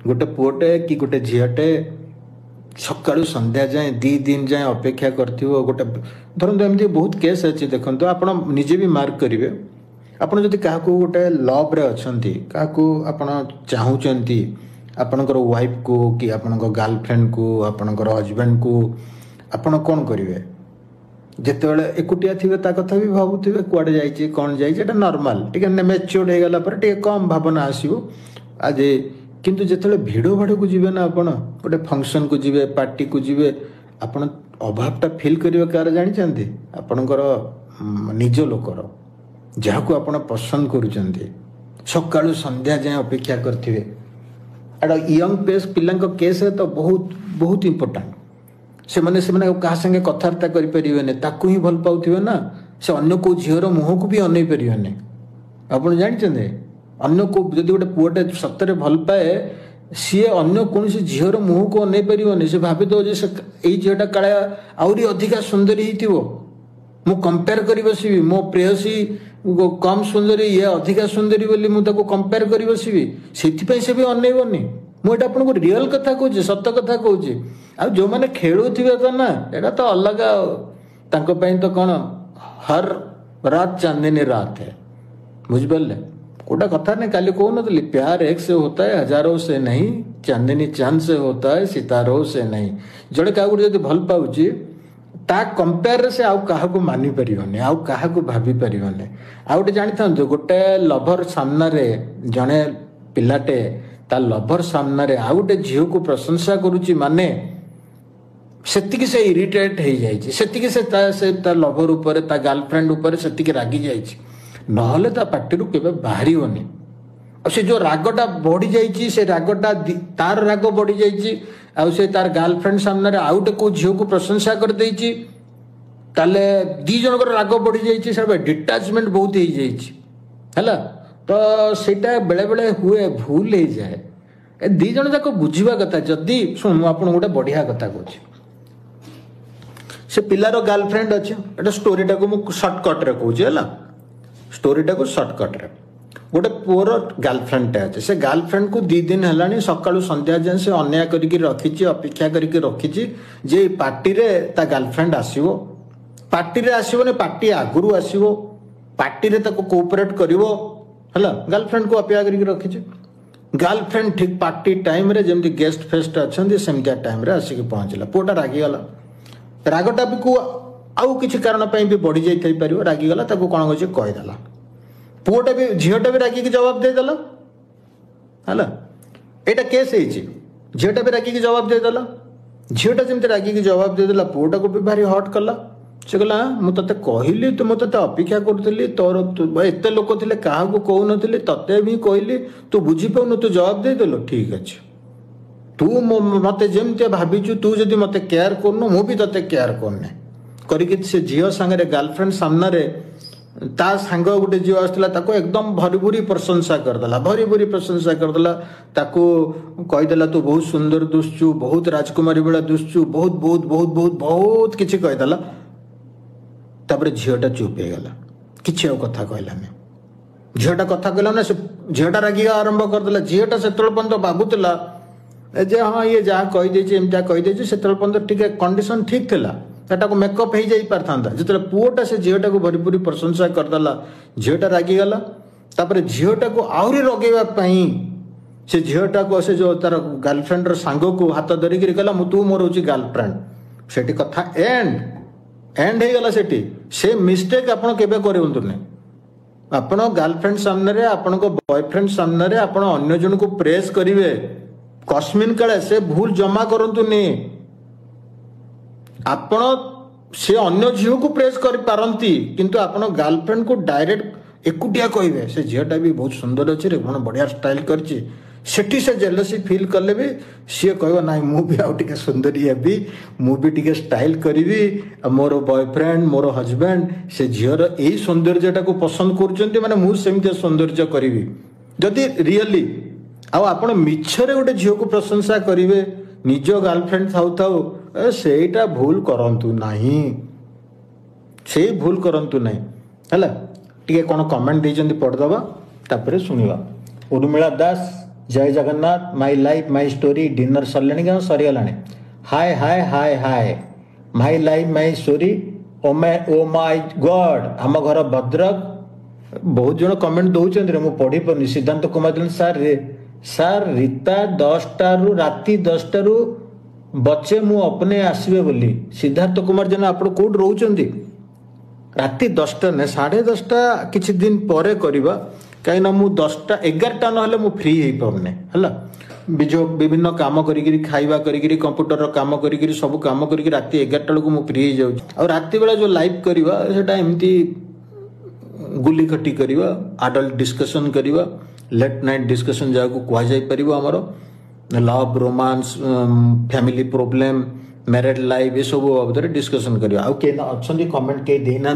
गोटे पुओटे कि गोटे झीटे सकाळु संध्या जाए 2 दिन जाए अपेक्षा करथिबो गोटे धरन एमती बहुत केस अछि देखंतो आपण निजे भी मार्क करिवे आपण जदि काहाकू गोटे लव रे अछंती काहाकू आपण चाहूचंती आपणकर वाइफ को कि आपणकर गर्लफ्रेंड को आपणकर हस्बैंड को आपण कोन करिवे जेतेबेले एकुटिया थिबे ता कथा भी भाबुथिबे कुआडे जाईची कोन जाईची एटा नॉर्मल ठीक है मैच्योर्ड हे गला पर ठीक कम भावना आसीबो आज किंतु जेतेबेले भिडो भाडो को जिवे ना आपण गोटे फंक्शन को जिवे पार्टी को जिवे आपण अभावटा फील करिवे कार जानि चंती आपणकर निज लोकर जहाको आपण पसंद करूचंती सकाळु संध्या जाय अपेक्षा करथिबे एटा यंग पेस पिलांको केस है तो बहुत बहुत इंपोर्टेंट से माने कहा संगे कथार्ता करि परिबेने ताकू ही भल पाउथिबे ना से अन्य को झियर मुह को भी अनै परिबेने आपण जानि चंदे अन्य को जदि गोटे पुओटे सत्तरे भल पाए सी अन्य कौन झीर मुह को अनै पारिबनी से भाभी दो जे झीटा काले आहरी अधिका सुंदरी हिथिबो मु कंपेयर करि बसिबी मो प्रेयसी कम सुंदरी ये अधिका सुंदरी बोली मु ताको कंपेयर करि बसिबी सेथि पई से भी अनैबनी मु एटा आपन को रियल कथा कहूची सत्य कथा कहूची आ जो माने खेलुथिबे तो ना एटा तो अलग तांको पई तो कोन हर रात चांदनी रात है बुझ पल्ले कोटा कथा नहीं काली कहून प्यार एक से होता है हजारों से नहीं चांदनी चांद से होता है सितारों से नहीं जड़े क्या जब भल पाऊँ ता कंपेयर से आउ कहा को मानि परिबने आउ कहा को भाभी परिबने आ गोटे जानि था गोटे लभर सामना रे जने पिलाटे ता लभर सामना रे आ गोटे झियो को प्रशंसा करूची माने सेतिकी से इरिटेट हो जाइए सेतिकी से ता लभर ऊपर ता गर्लफ्रेंड ऊपर सेतिकी रागी जाइए नहले ता पार्टी रू केबे बाहरीबनी से जो रागटा बढ़ी जाइए से रागटा तार राग बढ़ी जाइए आ से तार गर्लफ्रेंड सामने आउ गोटे को झील को प्रशंसा कर देइछि ताले दी जनकर राग बढ़ी जाइए से डिटाचमेंट बहुत हो जाइए तो सेटा बेले बेले हुए भूल हो जाए ए दी जन जाक बुझिबा कथा जदी सुन मु आपन गोटे बढ़िया कथा कहूछि से पिलारो गर्लफ्रेंड अछि एटा स्टोरीटा को मु शॉर्टकट रे कहूछि हला स्टोरीटा को शॉर्टकट रे गोटे पुअर गर्लफ्रेंड अच्छे से गर्लफ्रेंड को 2 दिन है सकाळु संध्या जाए से अन्याय करके रखी अपेक्षा करके रखी जे पार्टी रे ता गर्लफ्रेंड आसीबो पार्टी रे आसीबो ने पार्टी आगुरु आसीबो पार्टी रे ताको कोऑपरेट करिवो हला गर्लफ्रेंड को अपेक्षा करके रखी गर्लफ्रेंड ठीक पार्टी टाइम रे जेमती गेस्ट फेस्ट अच्छे सेमती टाइम रे आसिक पहुंचला पुओटा रागी गला रागटा भी को आउ किसी कारण भी बढ़ी जाई पारिबो रागी गला ताको कोन होचे कहि देला पुओटा भी झीटा भी रागी के जवाब दे देला हला एटा केस है झीटा भी रागी के जवाब दे देला झीटा जमते रागी के जवाब दे देला पुओटा को भी भारी हट कला से कहला मु तते कहली तो मु तते अपेक्षा करतली तोर एते लोक थिले काहा को कहू नथिले तते भी कहली तू बुझी पाउनु तू जवाब दे देलो ठीक अछि तू मते जेमते भाबिचु तू जदी मते केयर करनु मु भी तते केयर करने करिक से झील संगे गर्लफ्रेंड सामने रे ता सांग गोटे झील आसला ताको एकदम भरी भरी प्रशंसा करदेला भरी भरी प्रशंसा करदेला ताको कहीदेला तू बहुत सुंदर दुसचु बहुत राजकुमारी बेला दुसचु बहुत बहुत बहुत बहुत बहुत किछि कहीदेला तापर झीलटा चुप हो गला किछि कथा कहलानी झीलटा कथा कहला ना से झीलटा रागी आरंभ करदेला झीलटा सेतल पर्यंत बाबुतला जे हाँ ये जहाँ कहीदे एमती कहीदे से पर्यंत ठीक कंडीशन ठीक थिला सेटा को मेकअप हो जाई पारथांता जिते पुओटा से झीलटा को भरी भरी प्रशंसा करदेला झीलटा रागी गला तापर झीलटा को आहरी रगेवा पई से झीलटा को से जो तार गर्लफ्रेंड रो सांग को हाथ धरिक गला मु तू मोर होची गर्लफ्रेंड सेठी कथा एंड हो गला सेठी से मिस्टेक आपण केबे करउंतु नै आपण गर्लफ्रेंड सामने रे आपण को बॉयफ्रेंड सामने रे आपण अन्य जन को प्रेस करिवे कस्मिन काले से भूल जमा करंतु नै आपण से अन्य झील को प्रेस कर पारंती किंतु आपण गर्लफ्रेंड को डायरेक्ट एकुटिया कहबे से झीलटा भी बहुत सुंदर अच्छे रे मन बढ़िया स्टाइल करछि सेठी से जेलसी फील करले भी सी कहबो नाइ मु भी आउ टिके सुंदरी हेबी मु भी टिके स्टाइल करिवि मोर बॉयफ्रेंड मोर हस्बैंड से झीर एही सौंदर्यटा को पसंद करछन्ती माने मु सेमते सौंदर्य करिवि जदि रियली आ आपण मिछरे गोटे झील को प्रशंसा करिवे निज गर्लफ्रेंड थाउ थाउ सेटा भूल करंतु नाही से भूल करंतु नाही हला टिके कोन कमेंट देजंती पढ दबा तापरे सुनिबा उर्मिला दास जय Jagannath my life my story dinner सरले क्या सरीगला hi hi hi hi my life my story oh my god आम घर भद्रक बहुत जन कमेंट दौरान रे पढ़ी पार्नी सिद्धांत कुमार सार सार रीता 10टा राति 10टा बच्चे मु अपने आसबे बोली सिद्धार्थ कुमार जेना आप कौट रोच राति 10टा ने 10:30 किसी दिन पर करवा कहीं मु 10टा 11टा ना मु फ्री हो पाने है जो विभिन्न काम करी खाइबा करी कंप्यूटर काम करी सब काम करी राति 11टा बेलू मु फ्री हो जाऊँ राति बेला जो लाइव करवा सेटा एमती गुली खटी करवा आडल्ट डिस्कशन करवा लेट नाइट डिस्कशन जहाँ कह जापर आमर love romance family problem married life ये सब बाबद डिस्कशन करवा आ कमेंट कहीं देना